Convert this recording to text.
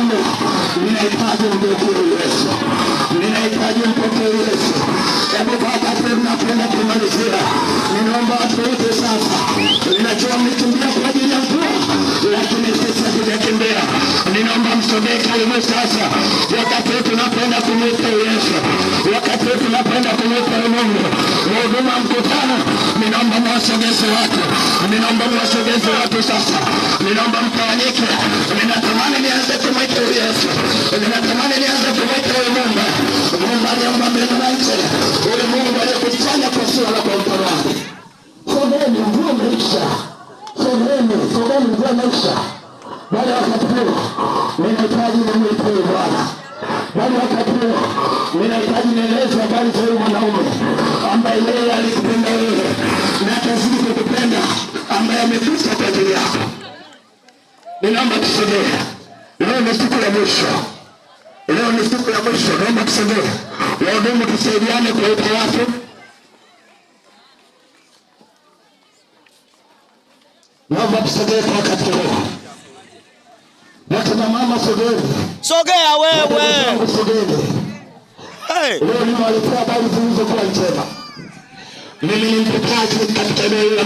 Ninahitaji mpokee Yesu. Ninahitaji mpokee Yesu. Hebu Baba, tunakwenda kumalizia. Ninaomba watu wote sasa. Ninajua mmekimbia kwa ajili ya mvua, lakini sisi hatujakimbia. Ninaomba msogee karibu sasa. Wakati tunakwenda kumwita Yesu. Wakati tunakwenda kumwita Mungu. Mhuduma mkutano, ninaomba mwasogeze watu. Ninaomba mwasogeze watu sasa. Ninaomba mtawanyike. Ninatamani nianze kumwita Yesu. Ninatamani nianze kumwita Mungu. Mungu aliomba mbele na nchi. Ule Mungu aliyekufanya kwa sura na kwa mkono wake. Sogeni, mvua imeisha. Sogeni, mvua imeisha. Bali wakati huu ninahitaji nimwite Bwana. Bali wakati huu ninahitaji nieleze habari za huyu mwanaume ambaye yeye alikupenda wewe na atazidi kukupenda, ambaye amekufa kwa ajili yako. Ninaomba tusogee. Leo ni siku ya mwisho. Leo ni siku ya mwisho. Naomba tusogee. Wahudumu tusaidiane kuita watu. Naomba tusogee kwa wakati huu. Nakina mama sogeni. Sogea wewe. Sogeni. Hey. Leo ni walikuwa habari zilizokuwa njema. Mimi ni mpokeaji katika eneo la